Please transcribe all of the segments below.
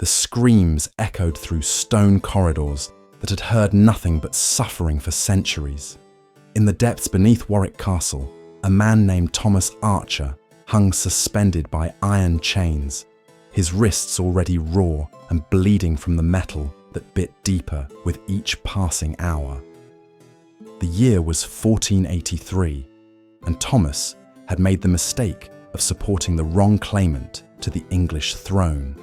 The screams echoed through stone corridors that had heard nothing but suffering for centuries. In the depths beneath Warwick Castle, a man named Thomas Archer hung suspended by iron chains, his wrists already raw and bleeding from the metal that bit deeper with each passing hour. The year was 1483, and Thomas had made the mistake of supporting the wrong claimant to the English throne.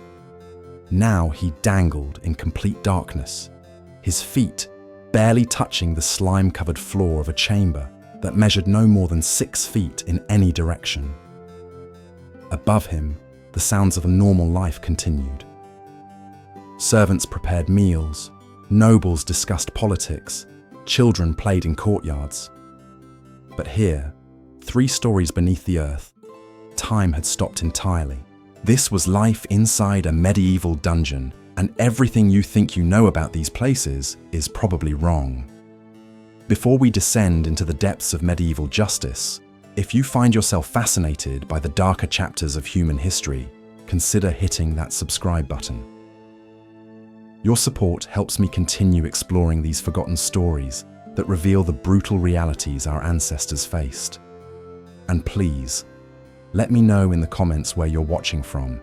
Now he dangled in complete darkness, his feet barely touching the slime-covered floor of a chamber that measured no more than 6 feet in any direction. Above him, the sounds of a normal life continued. Servants prepared meals, nobles discussed politics, children played in courtyards. But here, 3 stories beneath the earth, time had stopped entirely. This was life inside a medieval dungeon, and everything you think you know about these places is probably wrong. Before we descend into the depths of medieval justice, if you find yourself fascinated by the darker chapters of human history, consider hitting that subscribe button. Your support helps me continue exploring these forgotten stories that reveal the brutal realities our ancestors faced. And please, let me know in the comments where you're watching from.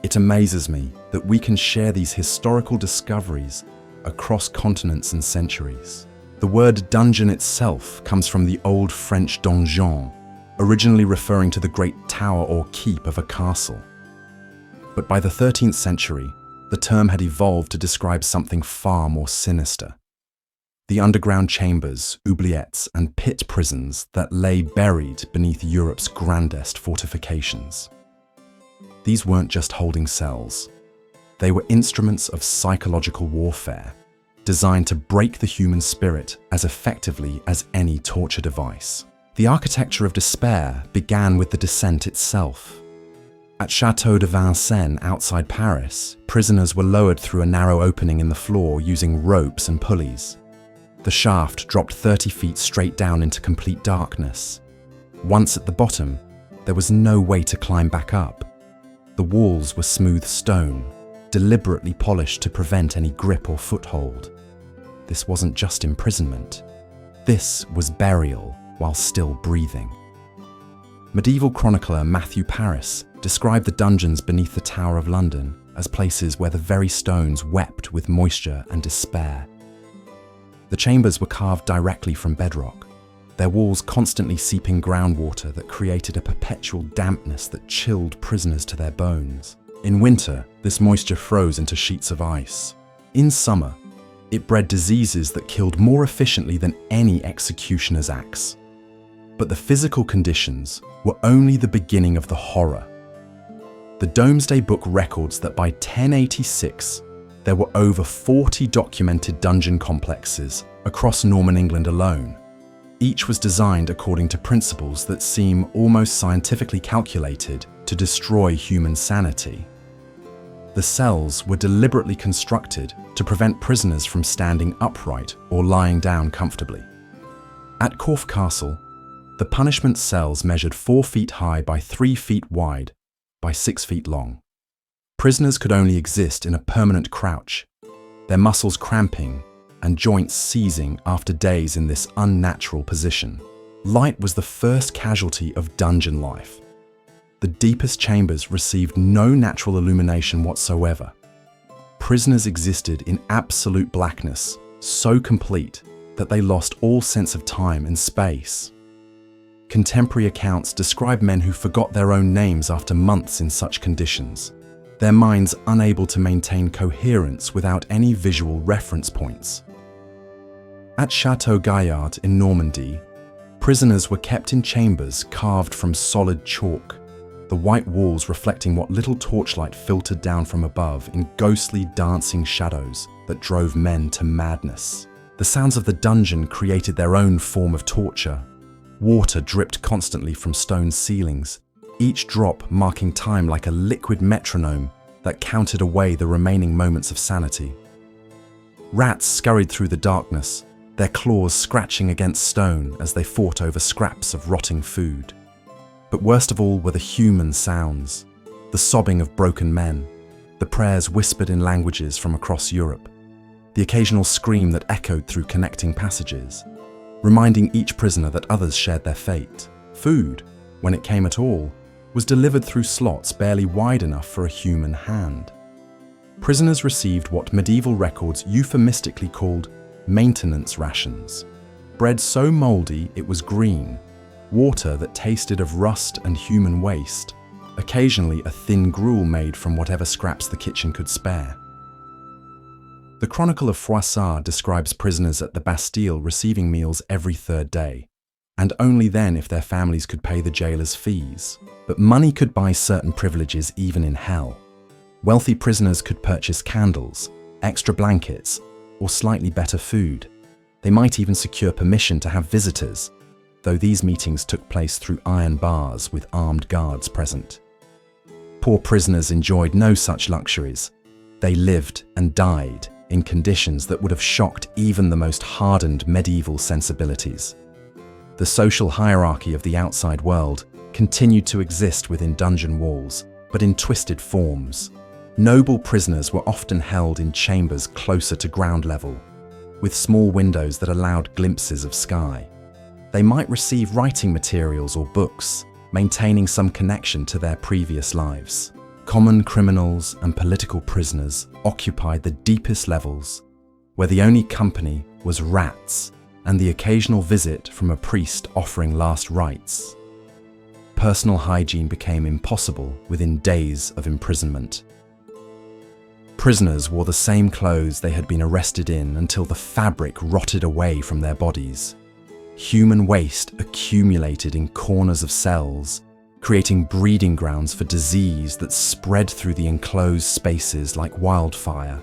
It amazes me that we can share these historical discoveries across continents and centuries. The word dungeon itself comes from the old French donjon, originally referring to the great tower or keep of a castle. But by the 13th century, the term had evolved to describe something far more sinister. The underground chambers, oubliettes, and pit prisons that lay buried beneath Europe's grandest fortifications. These weren't just holding cells. They were instruments of psychological warfare, designed to break the human spirit as effectively as any torture device. The architecture of despair began with the descent itself. At Château de Vincennes outside Paris, prisoners were lowered through a narrow opening in the floor using ropes and pulleys. The shaft dropped 30 feet straight down into complete darkness. Once at the bottom, there was no way to climb back up. The walls were smooth stone, deliberately polished to prevent any grip or foothold. This wasn't just imprisonment. This was burial while still breathing. Medieval chronicler Matthew Paris described the dungeons beneath the Tower of London as places where the very stones wept with moisture and despair. The chambers were carved directly from bedrock, their walls constantly seeping groundwater that created a perpetual dampness that chilled prisoners to their bones. In winter, this moisture froze into sheets of ice. In summer, it bred diseases that killed more efficiently than any executioner's axe. But the physical conditions were only the beginning of the horror. The Domesday Book records that by 1086, there were over 40 documented dungeon complexes across Norman England alone. Each was designed according to principles that seem almost scientifically calculated to destroy human sanity. The cells were deliberately constructed to prevent prisoners from standing upright or lying down comfortably. At Corfe Castle, the punishment cells measured 4 feet high by 3 feet wide by 6 feet long. Prisoners could only exist in a permanent crouch, their muscles cramping and joints seizing after days in this unnatural position. Light was the first casualty of dungeon life. The deepest chambers received no natural illumination whatsoever. Prisoners existed in absolute blackness, so complete that they lost all sense of time and space. Contemporary accounts describe men who forgot their own names after months in such conditions, their minds unable to maintain coherence without any visual reference points. At Chateau Gaillard in Normandy, prisoners were kept in chambers carved from solid chalk, the white walls reflecting what little torchlight filtered down from above in ghostly dancing shadows that drove men to madness. The sounds of the dungeon created their own form of torture. Water dripped constantly from stone ceilings, each drop marking time like a liquid metronome that counted away the remaining moments of sanity. Rats scurried through the darkness, their claws scratching against stone as they fought over scraps of rotting food. But worst of all were the human sounds, the sobbing of broken men, the prayers whispered in languages from across Europe, the occasional scream that echoed through connecting passages, reminding each prisoner that others shared their fate. Food, when it came at all, was delivered through slots barely wide enough for a human hand. Prisoners received what medieval records euphemistically called maintenance rations. Bread so mouldy it was green, water that tasted of rust and human waste, occasionally a thin gruel made from whatever scraps the kitchen could spare. The Chronicle of Froissart describes prisoners at the Bastille receiving meals every third day, and only then if their families could pay the jailer's fees. But money could buy certain privileges even in hell. Wealthy prisoners could purchase candles, extra blankets, or slightly better food. They might even secure permission to have visitors, though these meetings took place through iron bars with armed guards present. Poor prisoners enjoyed no such luxuries. They lived and died in conditions that would have shocked even the most hardened medieval sensibilities. The social hierarchy of the outside world continued to exist within dungeon walls, but in twisted forms. Noble prisoners were often held in chambers closer to ground level, with small windows that allowed glimpses of sky. They might receive writing materials or books, maintaining some connection to their previous lives. Common criminals and political prisoners occupied the deepest levels, where the only company was rats and the occasional visit from a priest offering last rites. Personal hygiene became impossible within days of imprisonment. Prisoners wore the same clothes they had been arrested in until the fabric rotted away from their bodies. Human waste accumulated in corners of cells, creating breeding grounds for disease that spread through the enclosed spaces like wildfire.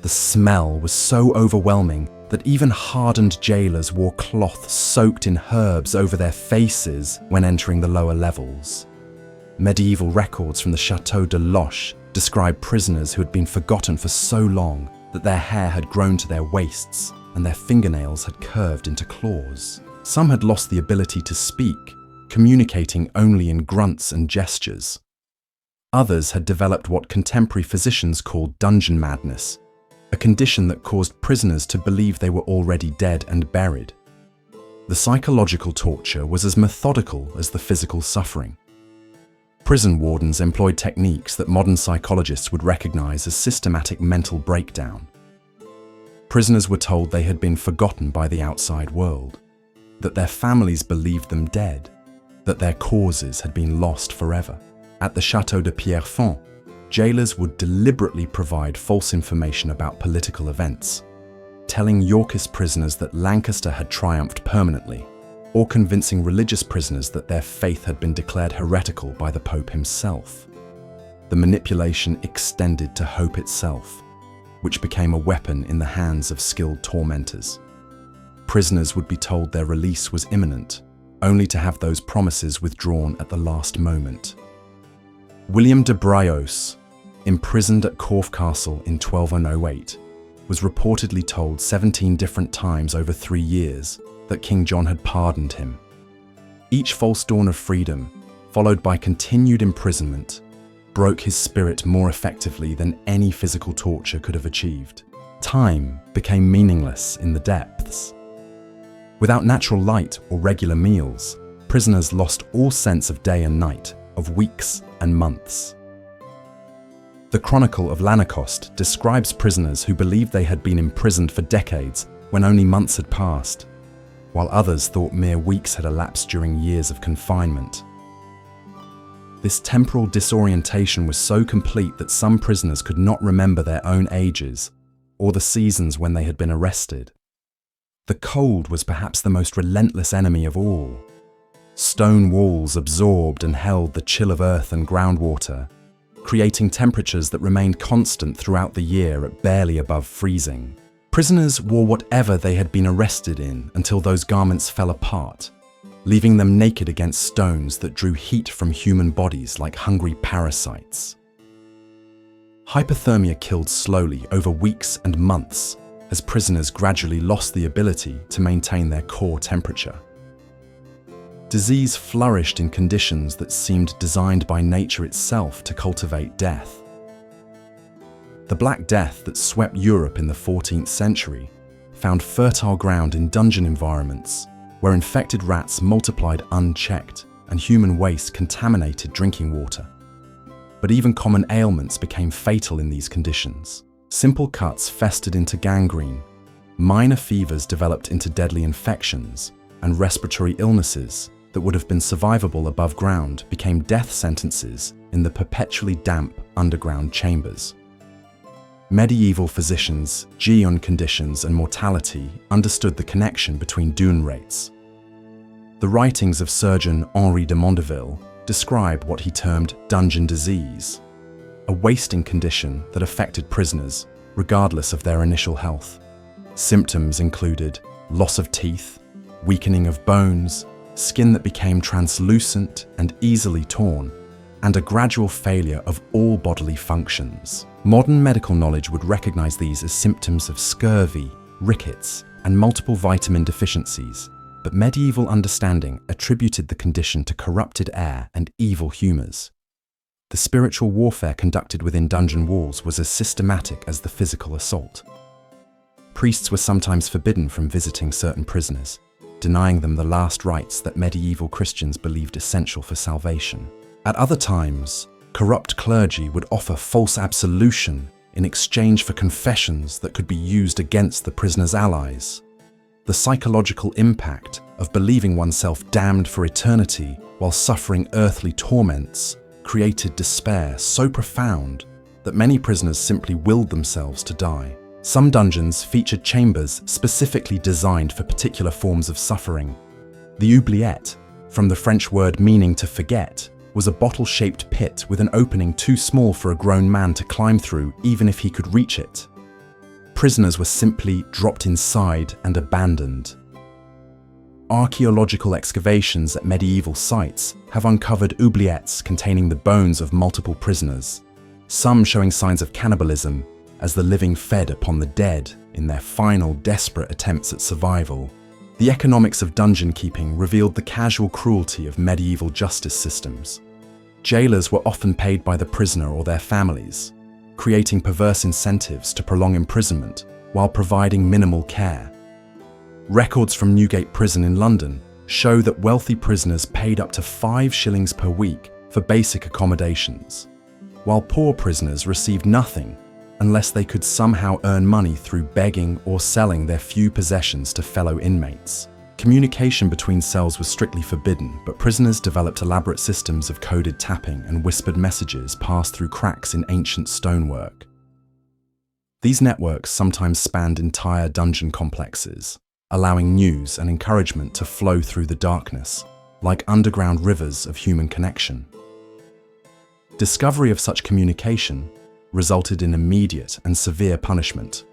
The smell was so overwhelming that even hardened jailers wore cloth soaked in herbs over their faces when entering the lower levels. Medieval records from the Château de Loches describe prisoners who had been forgotten for so long that their hair had grown to their waists and their fingernails had curved into claws. Some had lost the ability to speak, communicating only in grunts and gestures. Others had developed what contemporary physicians called dungeon madness, a condition that caused prisoners to believe they were already dead and buried. The psychological torture was as methodical as the physical suffering. Prison wardens employed techniques that modern psychologists would recognize as systematic mental breakdown. Prisoners were told they had been forgotten by the outside world, that their families believed them dead, that their causes had been lost forever. At the Château de Pierrefonds, jailers would deliberately provide false information about political events, telling Yorkist prisoners that Lancaster had triumphed permanently, or convincing religious prisoners that their faith had been declared heretical by the Pope himself. The manipulation extended to hope itself, which became a weapon in the hands of skilled tormentors. Prisoners would be told their release was imminent, only to have those promises withdrawn at the last moment. William de Braos, imprisoned at Corfe Castle in 1208, was reportedly told 17 different times over 3 years that King John had pardoned him. Each false dawn of freedom, followed by continued imprisonment, broke his spirit more effectively than any physical torture could have achieved. Time became meaningless in the depths. Without natural light or regular meals, prisoners lost all sense of day and night, of weeks and months. The Chronicle of Lanercost describes prisoners who believed they had been imprisoned for decades when only months had passed, while others thought mere weeks had elapsed during years of confinement. This temporal disorientation was so complete that some prisoners could not remember their own ages or the seasons when they had been arrested. The cold was perhaps the most relentless enemy of all. Stone walls absorbed and held the chill of earth and groundwater, creating temperatures that remained constant throughout the year at barely above freezing. Prisoners wore whatever they had been arrested in until those garments fell apart, leaving them naked against stones that drew heat from human bodies like hungry parasites. Hypothermia killed slowly over weeks and months as prisoners gradually lost the ability to maintain their core temperature. Disease flourished in conditions that seemed designed by nature itself to cultivate death. The Black Death that swept Europe in the 14th century found fertile ground in dungeon environments where infected rats multiplied unchecked and human waste contaminated drinking water. But even common ailments became fatal in these conditions. Simple cuts festered into gangrene, minor fevers developed into deadly infections, and respiratory illnesses that would have been survivable above ground became death sentences in the perpetually damp underground chambers. Medieval physicians, Gion conditions and mortality understood the connection between Dune rates. The writings of surgeon Henri de Mondeville describe what he termed dungeon disease, a wasting condition that affected prisoners regardless of their initial health. Symptoms included loss of teeth, weakening of bones, skin that became translucent and easily torn, and a gradual failure of all bodily functions. Modern medical knowledge would recognize these as symptoms of scurvy, rickets, and multiple vitamin deficiencies, but medieval understanding attributed the condition to corrupted air and evil humors. The spiritual warfare conducted within dungeon walls was as systematic as the physical assault. Priests were sometimes forbidden from visiting certain prisoners, denying them the last rites that medieval Christians believed essential for salvation. At other times, corrupt clergy would offer false absolution in exchange for confessions that could be used against the prisoner's allies. The psychological impact of believing oneself damned for eternity while suffering earthly torments created despair so profound that many prisoners simply willed themselves to die. Some dungeons featured chambers specifically designed for particular forms of suffering. The oubliette, from the French word meaning to forget, was a bottle-shaped pit with an opening too small for a grown man to climb through even if he could reach it. Prisoners were simply dropped inside and abandoned. Archaeological excavations at medieval sites have uncovered oubliettes containing the bones of multiple prisoners, some showing signs of cannibalism as the living fed upon the dead in their final desperate attempts at survival. The economics of dungeon keeping revealed the casual cruelty of medieval justice systems. Jailers were often paid by the prisoner or their families, creating perverse incentives to prolong imprisonment while providing minimal care. Records from Newgate Prison in London show that wealthy prisoners paid up to 5 shillings per week for basic accommodations, while poor prisoners received nothing unless they could somehow earn money through begging or selling their few possessions to fellow inmates. Communication between cells was strictly forbidden, but prisoners developed elaborate systems of coded tapping and whispered messages passed through cracks in ancient stonework. These networks sometimes spanned entire dungeon complexes, allowing news and encouragement to flow through the darkness, like underground rivers of human connection. Discovery of such communication resulted in immediate and severe punishment,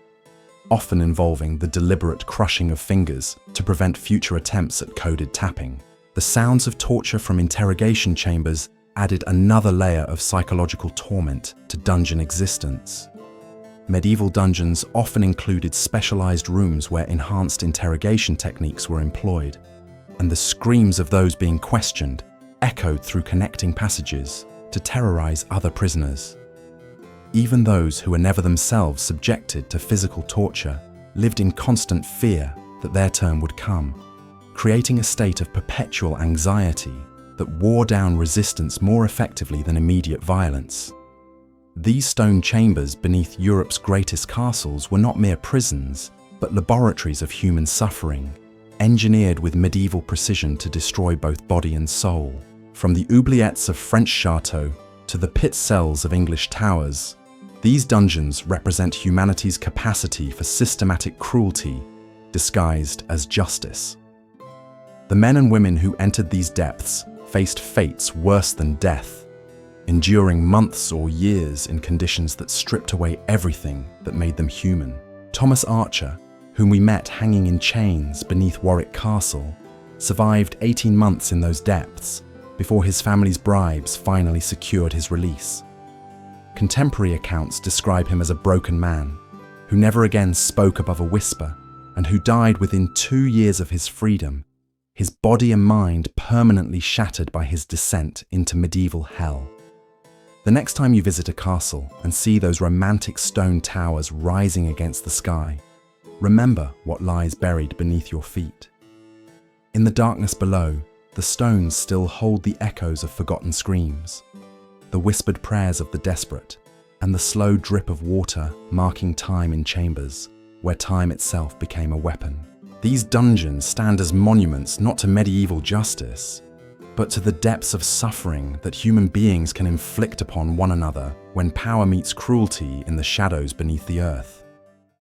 often involving the deliberate crushing of fingers to prevent future attempts at coded tapping. The sounds of torture from interrogation chambers added another layer of psychological torment to dungeon existence. Medieval dungeons often included specialized rooms where enhanced interrogation techniques were employed, and the screams of those being questioned echoed through connecting passages to terrorize other prisoners. Even those who were never themselves subjected to physical torture lived in constant fear that their turn would come, creating a state of perpetual anxiety that wore down resistance more effectively than immediate violence. These stone chambers beneath Europe's greatest castles were not mere prisons, but laboratories of human suffering, engineered with medieval precision to destroy both body and soul. From the oubliettes of French chateaux to the pit cells of English towers, these dungeons represent humanity's capacity for systematic cruelty disguised as justice. The men and women who entered these depths faced fates worse than death, enduring months or years in conditions that stripped away everything that made them human. Thomas Archer, whom we met hanging in chains beneath Warwick Castle, survived 18 months in those depths before his family's bribes finally secured his release. Contemporary accounts describe him as a broken man, who never again spoke above a whisper, and who died within 2 years of his freedom, his body and mind permanently shattered by his descent into medieval hell. The next time you visit a castle and see those romantic stone towers rising against the sky, remember what lies buried beneath your feet. In the darkness below, the stones still hold the echoes of forgotten screams, the whispered prayers of the desperate, and the slow drip of water marking time in chambers where time itself became a weapon. These dungeons stand as monuments not to medieval justice, but to the depths of suffering that human beings can inflict upon one another when power meets cruelty in the shadows beneath the earth.